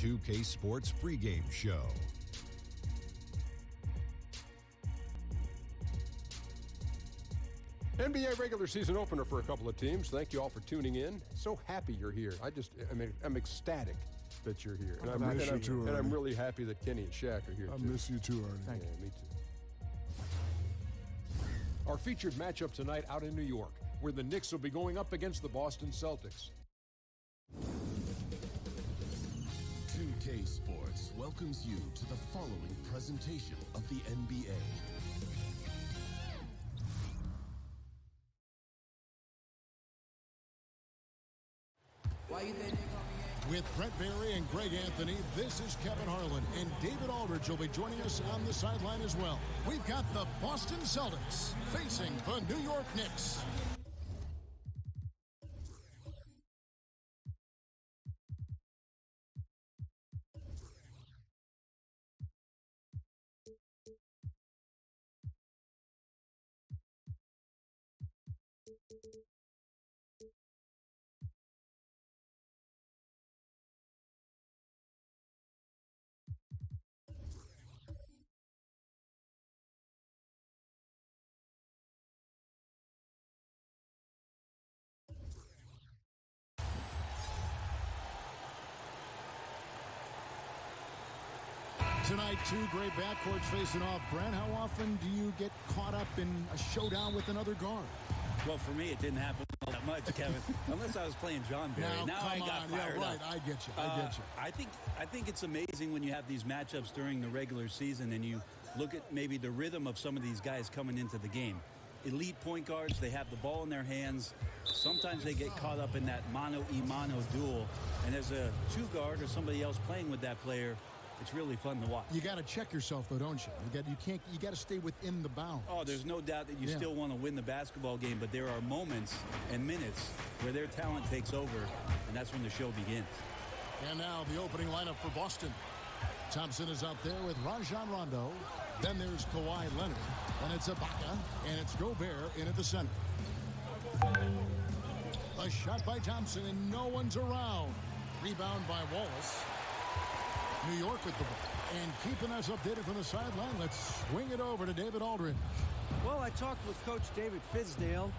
2K Sports pregame show. NBA regular season opener for a couple of teams. Thank you all for tuning in. So happy you're here. I'm ecstatic that you're here. I miss you too, and I'm really happy that Kenny and Shaq are here, I too. miss you too, Artie. Thank you. Me too. Our featured matchup tonight out in New York, where the Knicks will be going up against the Boston Celtics. 2K Sports welcomes you to the following presentation of the NBA. With Brent Barry and Greg Anthony, this is Kevin Harlan, and David Aldridge will be joining us on the sideline as well. We've got the Boston Celtics facing the New York Knicks. Tonight, two great backcourts facing off. Brent, how often do you get caught up in a showdown with another guard? Well, for me, it didn't happen all that much, Kevin, unless I was playing John Barry. Now I come got on. fired Yeah, right. up. I get you. I think it's amazing when you have these matchups during the regular season and you look at maybe the rhythm of some of these guys coming into the game. Elite point guards, they have the ball in their hands. Sometimes they get caught up in that mano-a-mano duel. And as a two guard or somebody else playing with that player, it's really fun to watch. You got to check yourself, though, don't you? You got to stay within the bounds. Oh, there's no doubt that you still want to win the basketball game, but there are moments and minutes where their talent takes over, and that's when the show begins. And now the opening lineup for Boston. Thompson is out there with Rajon Rondo. Then there's Kawhi Leonard. And it's Ibaka, and it's Gobert in at the center. A shot by Thompson, and no one's around. Rebound by Wallace. New York with the ball. And keeping us updated from the sideline, let's swing it over to David Aldridge. Well, I talked with Coach David Fizdale.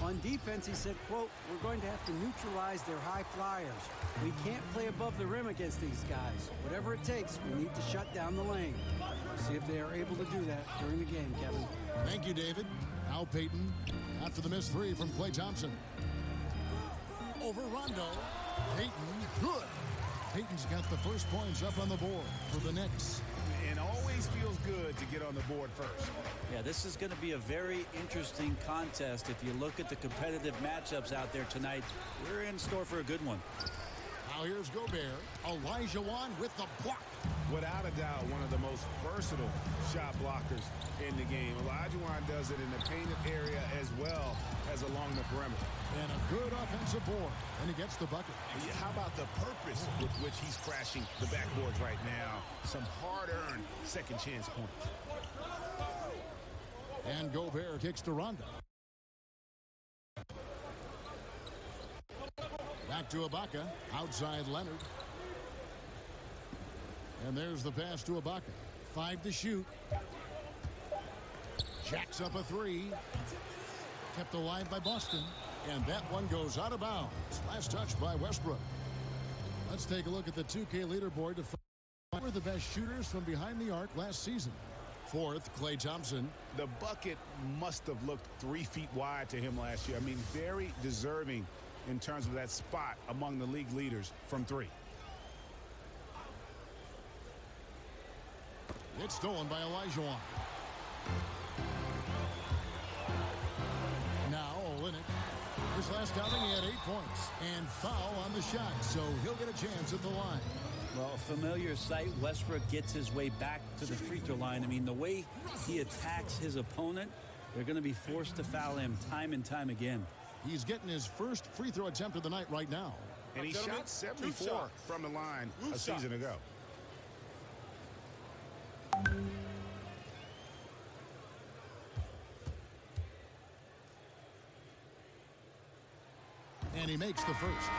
On defense, he said, quote, "We're going to have to neutralize their high flyers. We can't play above the rim against these guys. Whatever it takes, we need to shut down the lane." See if they are able to do that during the game, Kevin. Thank you, David. Al Payton after the missed three from Klay Thompson. Over Rondo. Payton, good. Payton's got the first points up on the board for the Knicks. And always feels good to get on the board first. Yeah, this is going to be a very interesting contest. If you look at the competitive matchups out there tonight, we're in store for a good one. Now here's Gobert. Elijah Wan with the block. Without a doubt, one of the most versatile shot blockers in the game. Elijah Wan does it in the painted area as well as along the perimeter. And a good offensive board. And he gets the bucket. How about the purpose with which he's crashing the backboards right now? Some hard-earned second chance points. And Gobert kicks to Rondo. Back to Ibaka. Outside Leonard. And there's the pass to Ibaka. 5 to shoot. Jacks up a three. Kept alive by Boston. And that one goes out of bounds. Last touch by Westbrook. Let's take a look at the 2K leaderboard to find who are the best shooters from behind the arc last season. Fourth, Klay Thompson. The bucket must have looked 3 feet wide to him last year. I mean, very deserving in terms of that spot among the league leaders from 3. It's stolen by Elijah Wan. Now Olynyk. His last outing he had 8 points and foul on the shot, so he'll get a chance at the line. Well, a familiar sight. Westbrook gets his way back to the free throw line. I mean, the way he attacks his opponent, they're going to be forced to foul him time and time again. He's getting his first free throw attempt of the night right now. And he shot 74 from the line a season ago. And he makes the first.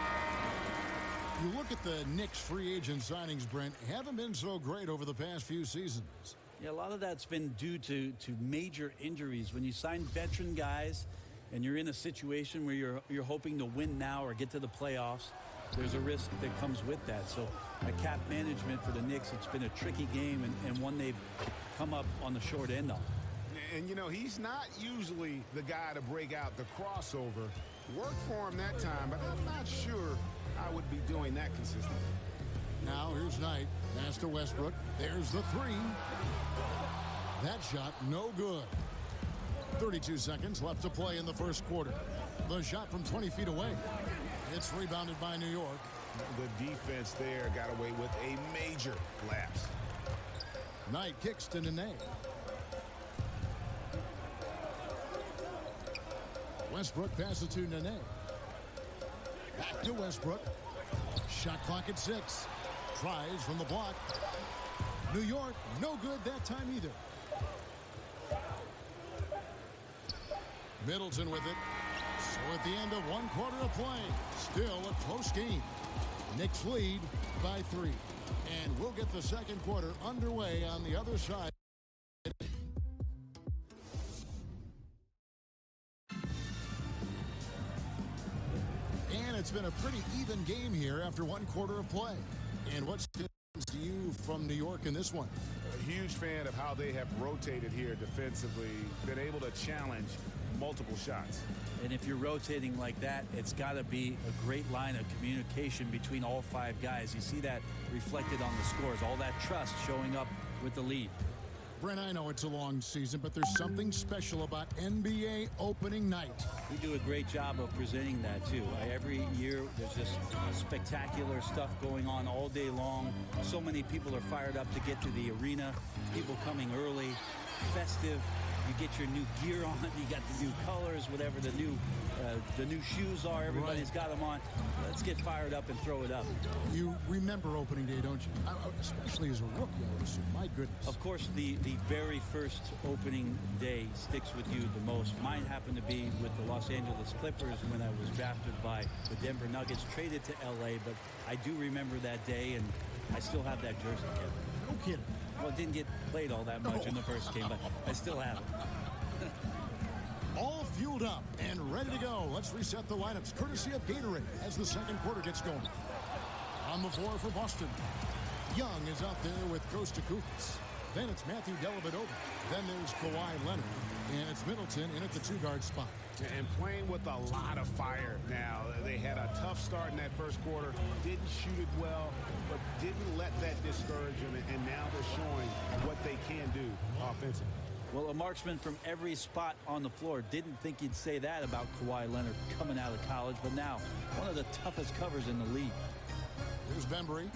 You look at the Knicks free agent signings, Brent, haven't been so great over the past few seasons. Yeah, a lot of that's been due to major injuries. When you sign veteran guys and you're in a situation where you're hoping to win now or get to the playoffs, there's a risk that comes with that. So at cap management for the Knicks, it's been a tricky game and one they've come up on the short end of. And, you know, he's not usually the guy to break out the crossover. Worked for him that time, but I'm not sure I would be doing that consistently. Now here's Knight. Pass to Westbrook. There's the three. That shot no good. 32 seconds left to play in the first quarter. The shot from 20 feet away. It's rebounded by New York. The defense there got away with a major lapse. Knight kicks to Nene. Westbrook passes to Nene. Back to Westbrook. Shot clock at 6. Tries from the block. New York, no good that time either. Middleton with it. So at the end of one quarter of play, still a close game. Knicks lead by 3. And we'll get the second quarter underway on the other side. And it's been a pretty even game here after one quarter of play. And what's to you from New York in this one? A huge fan of how they have rotated here defensively, been able to challenge multiple shots. And if you're rotating like that, it's got to be a great line of communication between all 5 guys. You see that reflected on the scores, all that trust showing up with the lead. Brent, I know it's a long season, but there's something special about NBA opening night. We do a great job of presenting that, too. Every year, there's just spectacular stuff going on all day long. So many people are fired up to get to the arena. People coming early, festive. You get your new gear on. You got the new colors, whatever the new shoes are. Everybody's got them on. Let's get fired up and throw it up. You remember opening day, don't you? Especially as a rookie, I would assume. My goodness. Of course, the very first opening day sticks with you the most. Mine happened to be with the Los Angeles Clippers when I was drafted by the Denver Nuggets, traded to L.A., but I do remember that day, and I still have that jersey, Kevin. No kidding. Well, it didn't get played all that much in the first game, but I still have it. All fueled up and ready to go. Let's reset the lineups, courtesy of Gatorade, as the second quarter gets going. On the floor for Boston, Young is out there with Costa Kufis. Then it's Matthew Dellavedova. Then there's Kawhi Leonard. And it's Middleton in at the 2-guard spot. And playing with a lot of fire now. They had a tough start in that first quarter. Didn't shoot it well, but didn't let that discourage them. And now they're showing what they can do offensively. Well, a marksman from every spot on the floor. Didn't think you'd say that about Kawhi Leonard coming out of college, but now one of the toughest covers in the league. Here's Bembry.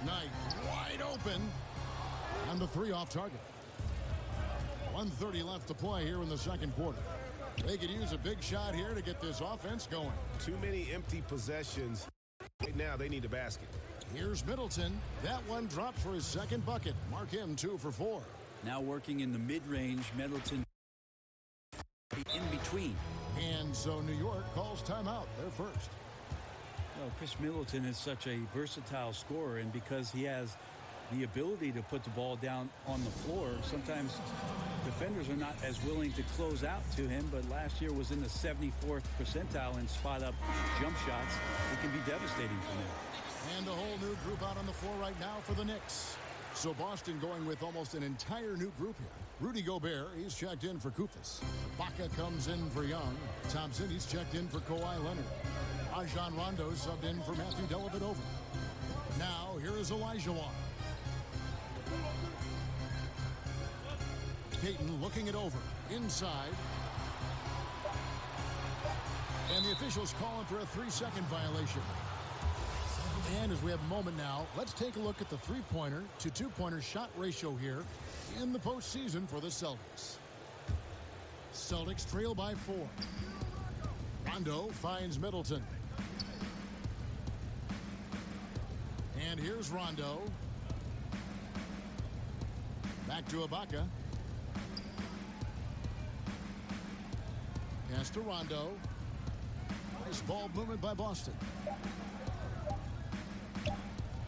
Knight wide open. And the 3 off target. 1:30 left to play here in the second quarter. They could use a big shot here to get this offense going. Too many empty possessions. Right now, they need a basket. Here's Middleton. That one dropped for his second bucket. Mark him 2 for 4. Now working in the mid-range, Middleton in between. And so New York calls timeout. They're first. Well, Chris Middleton is such a versatile scorer, and because he has the ability to put the ball down on the floor, sometimes defenders are not as willing to close out to him, but last year was in the 74th percentile in spot-up jump shots. It can be devastating for him. And a whole new group out on the floor right now for the Knicks. So Boston going with almost an entire new group here. Rudy Gobert, he's checked in for Kufis. Ibaka comes in for Young. Thompson, he's checked in for Kawhi Leonard. Rajon Rondo subbed in for Matthew Dellavedova. Now, here is Elijah Wan. Payton looking it over. Inside. And the officials calling for a 3-second violation. And as we have a moment now, let's take a look at the 3-pointer to 2-pointer shot ratio here in the postseason for the Celtics. Celtics trail by 4. Rondo finds Middleton. And here's Rondo. Back to Ibaka. Pass to Rondo. Nice ball movement by Boston.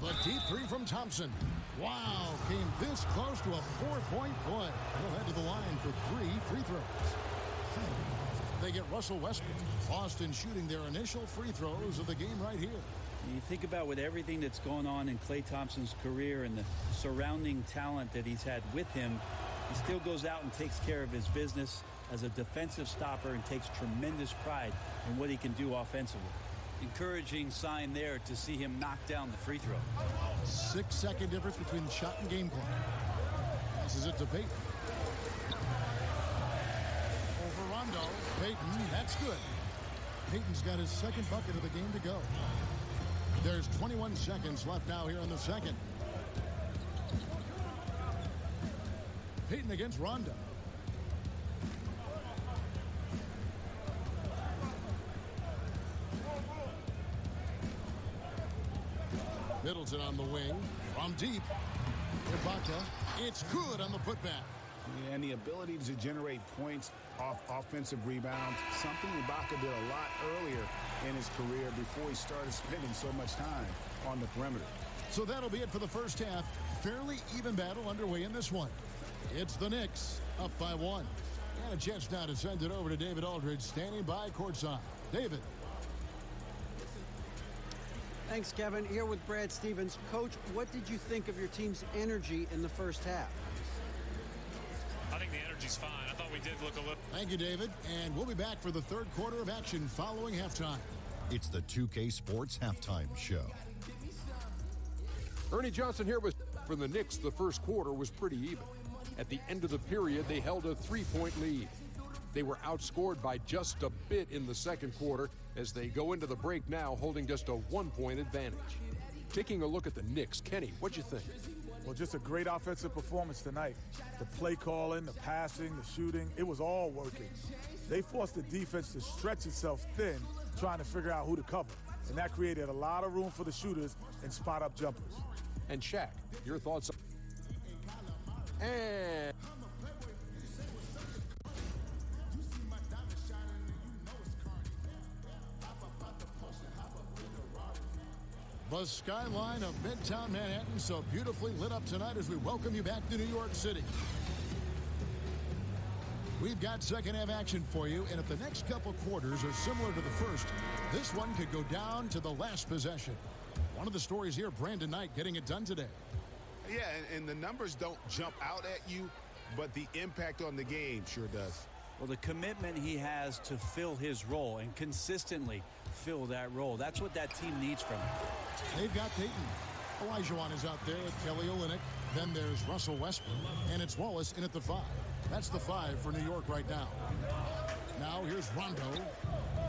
The deep three from Thompson. Wow, came this close to a 4-point play. He'll head to the line for 3 free throws. They get Russell Westbrook. Boston shooting their initial free throws of the game right here. You think about with everything that's going on in Klay Thompson's career and the surrounding talent that he's had with him, he still goes out and takes care of his business as a defensive stopper and takes tremendous pride in what he can do offensively. Encouraging sign there to see him knock down the free throw. 6-second difference between the shot and game clock. Passes it to Payton. Over Rondo. Payton, that's good. Payton's got his second bucket of the game to go. There's 21 seconds left now here in the second. Payton against Rondo. Middleton on the wing. From deep. Ibaka. It's good on the putback. Yeah, and the ability to generate points off offensive rebounds, something Ibaka did a lot earlier in his career before he started spending so much time on the perimeter. So that'll be it for the first half. Fairly even battle underway in this one. It's the Knicks up by 1. And a chance now to send it over to David Aldridge standing by courtside. David. Thanks, Kevin. Here with Brad Stevens. Coach, what did you think of your team's energy in the first half? I think the energy's fine. I thought we did look a little... Thank you, David. And we'll be back for the third quarter of action following halftime. It's the 2K Sports Halftime Show. Ernie Johnson here with for the Knicks. The first quarter was pretty even. At the end of the period, they held a 3-point lead. They were outscored by just a bit in the second quarter as they go into the break now holding just a 1-point advantage. Taking a look at the Knicks, Kenny, what'd you think? Well, just a great offensive performance tonight. The play calling, the passing, the shooting, it was all working. They forced the defense to stretch itself thin, trying to figure out who to cover. And that created a lot of room for the shooters and spot-up jumpers. And Shaq, your thoughts? And the skyline of Midtown Manhattan so beautifully lit up tonight as we welcome you back to New York City. We've got second half action for you, and if the next couple quarters are similar to the first, this one could go down to the last possession. One of the stories here, Brandon Knight getting it done today. Yeah, and the numbers don't jump out at you, but the impact on the game sure does. Well, the commitment he has to fill his role and consistently fill that role, that's what that team needs from him. They've got Payton. Olajuwon is out there with Kelly Olynyk. Then there's Russell Westbrook, and it's Wallace in at the 5. That's the 5 for New York right now. Now here's Rondo.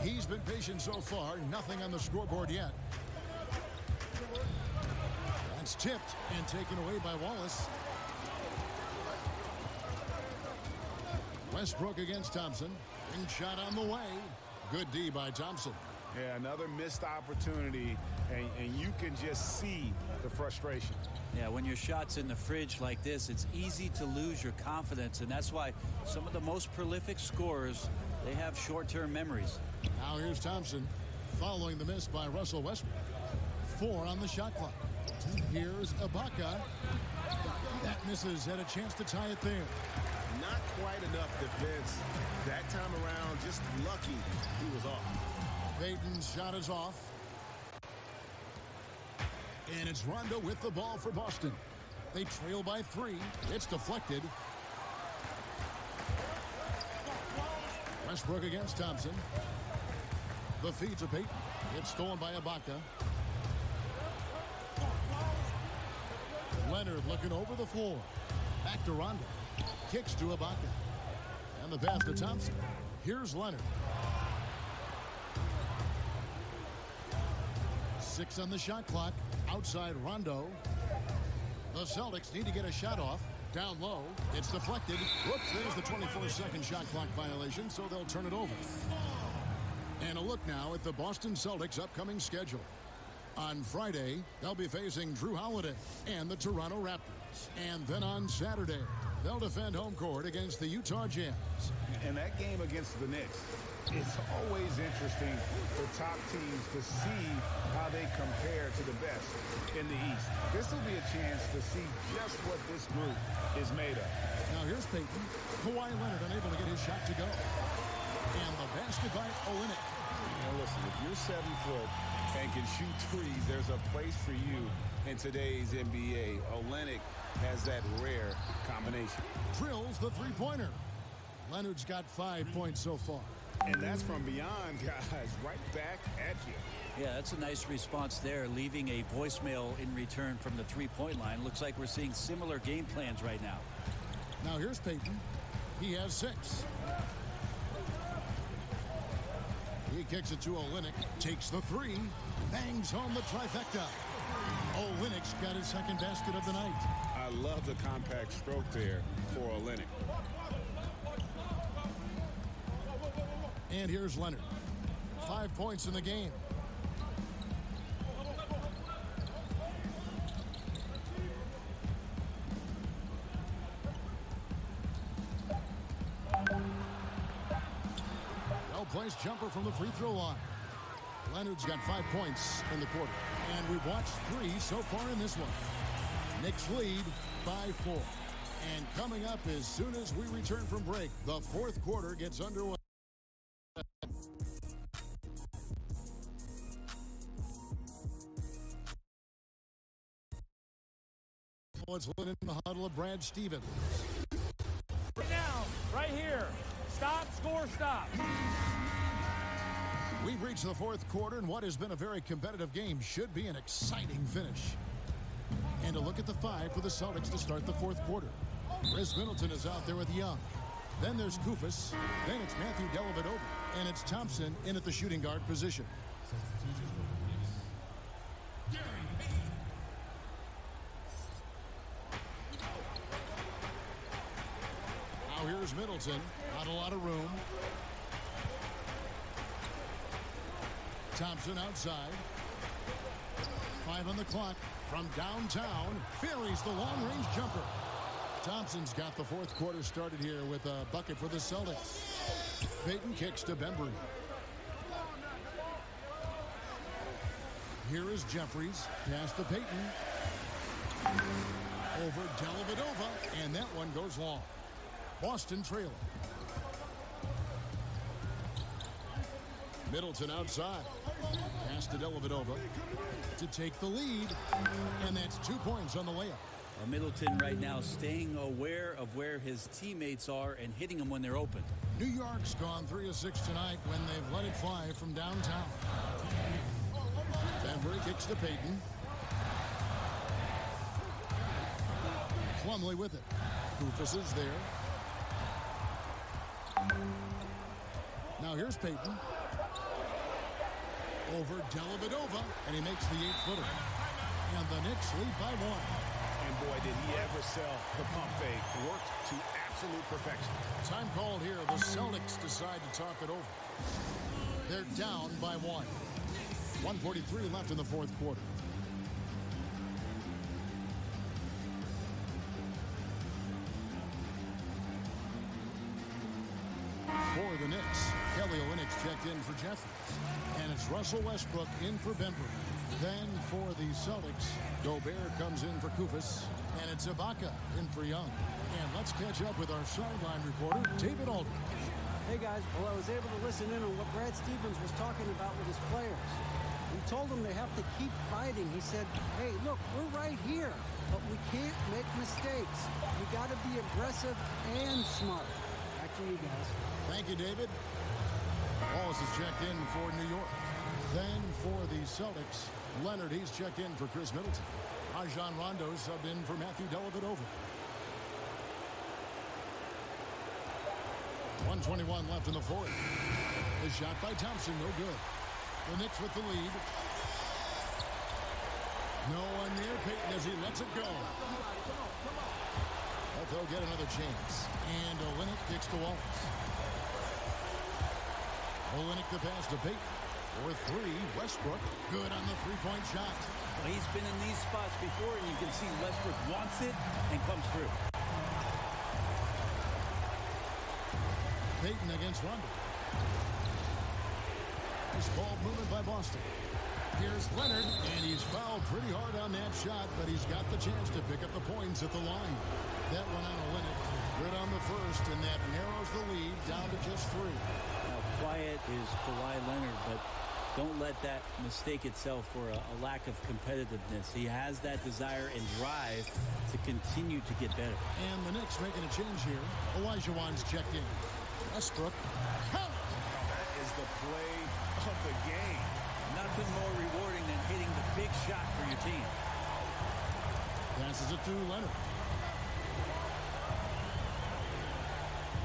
He's been patient so far. Nothing on the scoreboard yet. That's tipped and taken away by Wallace. Westbrook against Thompson. Ring shot on the way. Good D by Thompson. Yeah, another missed opportunity, and you can just see the frustration. Yeah, when your shot's in the fridge like this, it's easy to lose your confidence, and that's why some of the most prolific scorers, they have short-term memories. Now here's Thompson following the miss by Russell Westbrook. 4 on the shot clock. Here's Ibaka. That misses, had a chance to tie it there. Not quite enough defense. That time around, just lucky he was off. Payton's shot is off. And it's Rondo with the ball for Boston. They trail by 3. It's deflected. Westbrook against Thompson. The feed to Payton. It's stolen by Ibaka. Leonard looking over the floor. Back to Rondo. Kicks to Ibaka. And the pass to Thompson. Here's Leonard. 6 on the shot clock. Outside Rondo. The Celtics need to get a shot off. Down low. It's deflected. Whoops, there's the 24-second shot clock violation, so they'll turn it over. And a look now at the Boston Celtics' upcoming schedule. On Friday, they'll be facing Drew Holiday and the Toronto Raptors. And then on Saturday, they'll defend home court against the Utah Jazz. And that game against the Knicks, It's always interesting for top teams to see how they compare to the best in the East. This will be a chance to see just what this group is made of. Now here's Payton. Kawhi Leonard unable to get his shot to go. And the basket by Olynyk. Now listen, if you're 7 foot and can shoot threes, there's a place for you in today's NBA. Olynyk has that rare combination. Drills the three-pointer. Leonard's got 5 points so far. And that's from beyond, guys, right back at you. Yeah, that's a nice response there, leaving a voicemail in return from the three-point line. Looks like we're seeing similar game plans right now. Now here's Payton. He has 6. He kicks it to Olynyk, takes the 3, bangs home the trifecta. Olynyk's got his second basket of the night. I love the compact stroke there for Olynyk. And here's Leonard. 5 points in the game. Well-placed jumper from the free throw line. Leonard's got 5 points in the quarter. And we've watched 3 so far in this one. Knicks lead by 4. And coming up as soon as we return from break, the fourth quarter gets underway. It's in the huddle of Brad Stevens. Right now, right here. Stop, score, stop. We've reached the fourth quarter, and what has been a very competitive game should be an exciting finish. And a look at the 5 for the Celtics to start the fourth quarter. Chris Middleton is out there with Young. Then there's Kufis. Then it's Matthew Dellavedova. And it's Thompson in at the shooting guard position. Now here's Middleton. Not a lot of room. Thompson outside. 5 on the clock. From downtown, ferries the long-range jumper. Thompson's got the fourth quarter started here with a bucket for the Celtics. Payton kicks to Bembry. Here is Jeffries. Pass to Payton. Over Dellavedova, and that one goes long. Boston trailing. Middleton outside. Pass to Dellavedova to take the lead, and that's 2 points on the layup. Middleton right now staying aware of where his teammates are and hitting them when they're open. New York's gone 3 of 6 tonight when they've let it fly from downtown. Bembry kicks to Payton. Plumlee with it. Kufis is there. Now here's Payton. Over Dellavedova, and he makes the 8-footer. And the Knicks lead by 1. And boy, did he ever sell the pump fake. Worked to absolute perfection. Time called here. The Celtics decide to talk it over. They're down by 1. 1:43 left in the fourth quarter. For the Knicks, Kelly Olynyk's checked in for Jeffries. And it's Russell Westbrook in for Bembry. Then for the Celtics, Gobert comes in for Kufis. And it's Ibaka in for Young. And let's catch up with our sideline reporter, David Aldridge. Hey, guys. Well, I was able to listen in on what Brad Stevens was talking about with his players. He told them they have to keep fighting. He said, hey, look, we're right here, but we can't make mistakes. We got to be aggressive and smart. Back to you guys. Thank you, David. Wallace is checked in for New York. Then for the Celtics, Leonard, he's checked in for Chris Middleton. Rajon Rondo subbed in for Matthew Dellavedova. 1:21 left in the fourth. The shot by Thompson, no good. The Knicks with the lead. No one near Payton as he lets it go. But they'll get another chance. And Olynyk kicks to Wallace. Olynyk the pass to Payton. For 3, Westbrook. Good on the three-point shot. Well, he's been in these spots before, and you can see Westbrook wants it and comes through. Payton against Rondo. Nice ball movement by Boston. Here's Leonard, and he's fouled pretty hard on that shot, but he's got the chance to pick up the points at the line. That one on a limit. Good on the first, and that narrows the lead down to just 3. Now, quiet is Kawhi Leonard, but don't let that mistake itself for a lack of competitiveness. He has that desire and drive to continue to get better. And the Knicks making a change here. Olajuwon's checked in. Westbrook. Count! That is the play of the game. Nothing more rewarding than hitting the big shot for your team. Passes it to Leonard.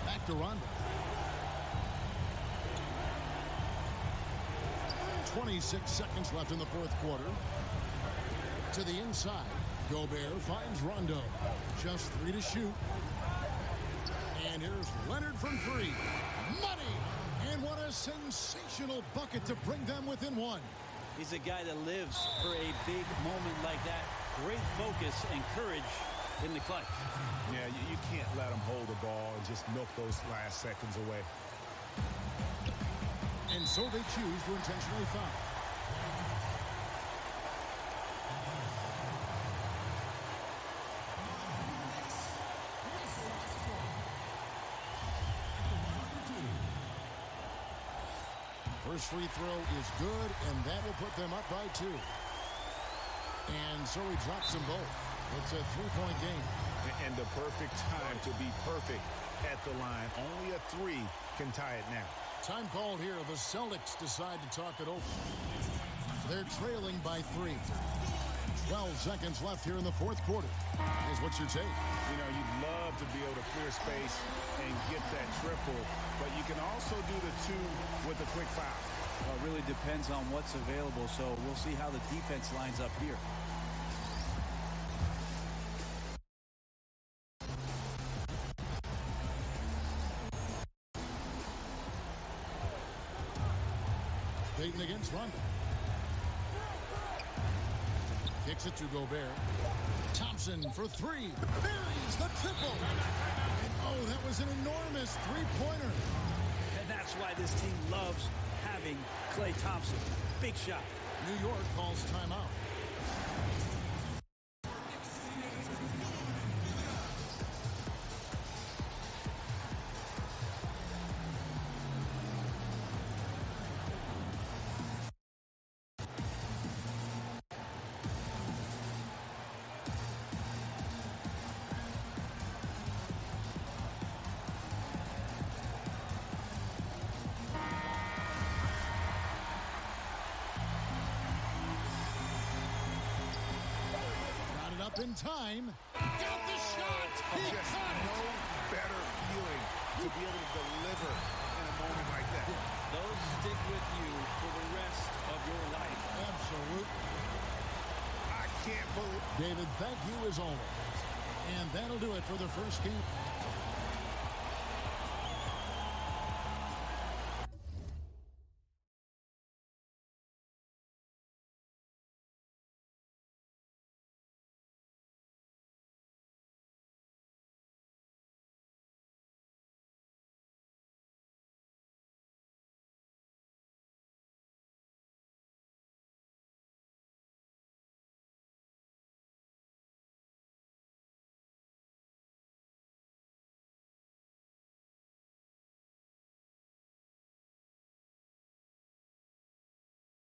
Back to Rondo. 26 seconds left in the fourth quarter. To the inside. Gobert finds Rondo. Just 3 to shoot. And here's Leonard from 3. Money! And what a sensational bucket to bring them within 1. He's a guy that lives for a big moment like that. Great focus and courage in the clutch. Yeah, you can't let him hold the ball and just milk those last seconds away. And so they choose to intentionally foul. First free throw is good, and that will put them up by 2. And so he drops them both. It's a 3-point game. And the perfect time to be perfect at the line. Only a 3 can tie it now. Time called here. The Celtics decide to talk it over. They're trailing by 3. 12 seconds left here in the fourth quarter. Here's what's your take? You know, you'd love to be able to clear space and get that triple, but you can also do the 2 with a quick foul. Well, it really depends on what's available, so we'll see how the defense lines up here. Payton against Rondo. Kicks it to Gobert. Thompson for 3. Buries the triple. And oh, that was an enormous 3-pointer. And that's why this team loves having Klay Thompson. Big shot. New York calls timeout. In time, got the shot. He just got it. No better feeling to be able to deliver in a moment like that. Those stick with you for the rest of your life. Absolutely. I can't believe. David, thank you as always. And that'll do it for the first game.